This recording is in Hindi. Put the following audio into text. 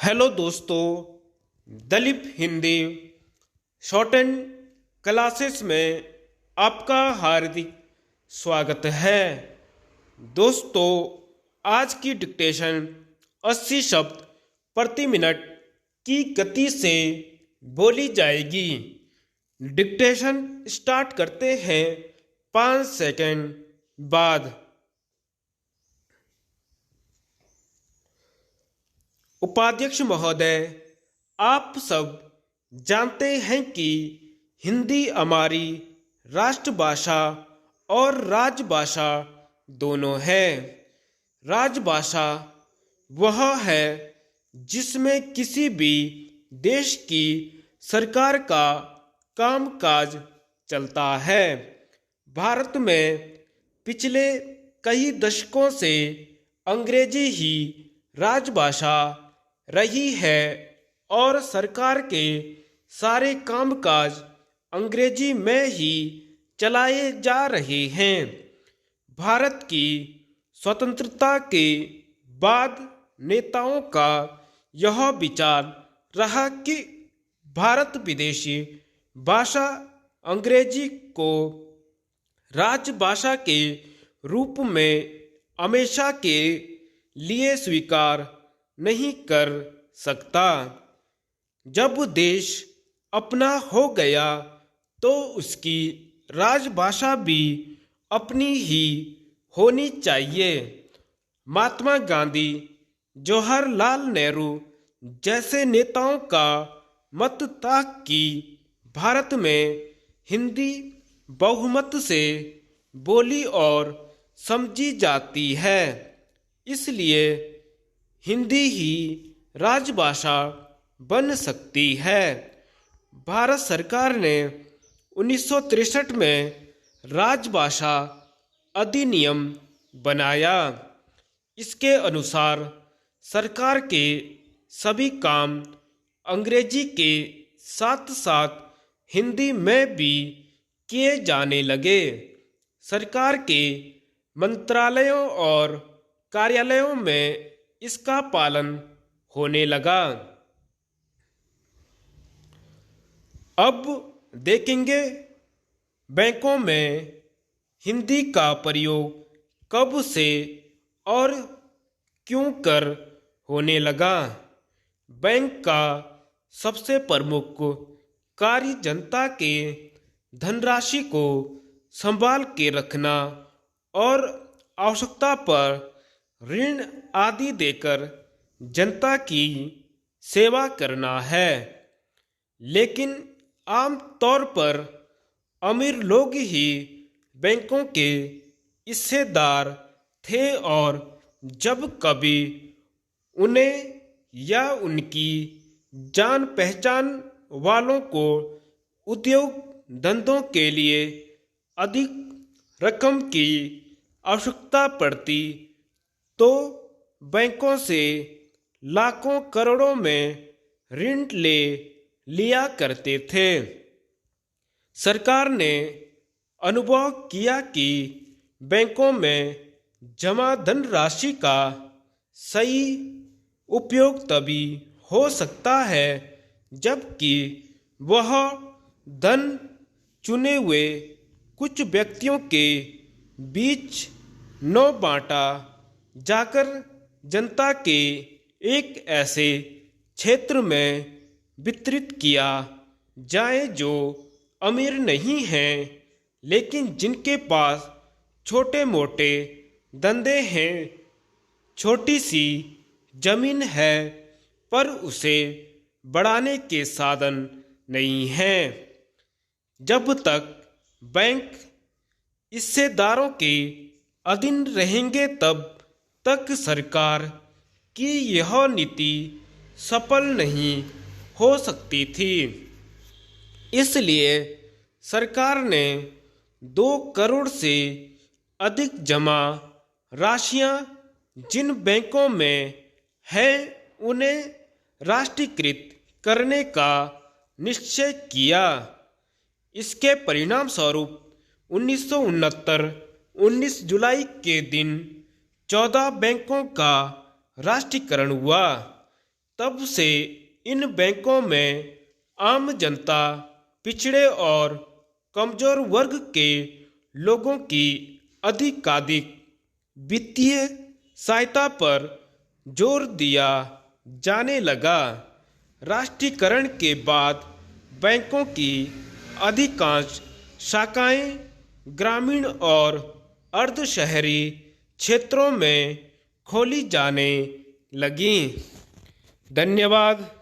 हेलो दोस्तों, Dalip Hindi short and classes में आपका हार्दिक स्वागत है। दोस्तों, आज की डिक्टेशन 80 शब्द प्रति मिनट की गति से बोली जाएगी। डिक्टेशन स्टार्ट करते हैं 5 सेकंड बाद। उपाध्यक्ष महोदय, आप सब जानते हैं कि हिंदी हमारी राष्ट्रभाषा और राजभाषा दोनों है। राजभाषा वह है जिसमें किसी भी देश की सरकार का कामकाज चलता है। भारत में पिछले कई दशकों से अंग्रेजी ही राजभाषा रही है और सरकार के सारे कामकाज अंग्रेजी में ही चलाए जा रहे हैं। भारत की स्वतंत्रता के बाद नेताओं का यह विचार रहा कि भारत विदेशी भाषा अंग्रेजी को राजभाषा के रूप में हमेशा के लिए स्वीकार नहीं कर सकता। जब देश अपना हो गया तो उसकी राजभाषा भी अपनी ही होनी चाहिए। महात्मा गांधी, जवाहरलाल नेहरू जैसे नेताओं का मत था कि भारत में हिंदी बहुमत से बोली और समझी जाती है, इसलिए हिंदी ही राजभाषा बन सकती है। भारत सरकार ने 1963 में राजभाषा अधिनियम बनाया। इसके अनुसार सरकार के सभी काम अंग्रेजी के साथ साथ हिंदी में भी किए जाने लगे। सरकार के मंत्रालयों और कार्यालयों में इसका पालन होने लगा। अब देखेंगे बैंकों में हिंदी का प्रयोग कब से और क्यों कर होने लगा। बैंक का सबसे प्रमुख कार्य जनता के धनराशि को संभाल के रखना और आवश्यकता पर ऋण आदि देकर जनता की सेवा करना है। लेकिन आम तौर पर अमीर लोग ही बैंकों के हिस्सेदार थे और जब कभी उन्हें या उनकी जान पहचान वालों को उद्योग धंधों के लिए अधिक रकम की आवश्यकता पड़ती तो बैंकों से लाखों करोड़ों में ऋण ले लिया करते थे। सरकार ने अनुभव किया कि बैंकों में जमा धनराशि का सही उपयोग तभी हो सकता है जबकि वह धन चुने हुए कुछ व्यक्तियों के बीच न बांटा जाकर जनता के एक ऐसे क्षेत्र में वितरित किया जाए जो अमीर नहीं हैं लेकिन जिनके पास छोटे मोटे धंधे हैं, छोटी सी जमीन है पर उसे बढ़ाने के साधन नहीं हैं। जब तक बैंक हिस्सेदारों के अधीन रहेंगे तब तक सरकार की यह नीति सफल नहीं हो सकती थी। इसलिए सरकार ने 2 करोड़ से अधिक जमा राशियां जिन बैंकों में है उन्हें राष्ट्रीयकृत करने का निश्चय किया। इसके परिणाम स्वरूप 19 जुलाई के दिन 14 बैंकों का राष्ट्रीयकरण हुआ। तब से इन बैंकों में आम जनता, पिछड़े और कमजोर वर्ग के लोगों की अधिकाधिक वित्तीय सहायता पर जोर दिया जाने लगा। राष्ट्रीयकरण के बाद बैंकों की अधिकांश शाखाएं ग्रामीण और अर्ध शहरी क्षेत्रों में खोली जाने लगीं। धन्यवाद।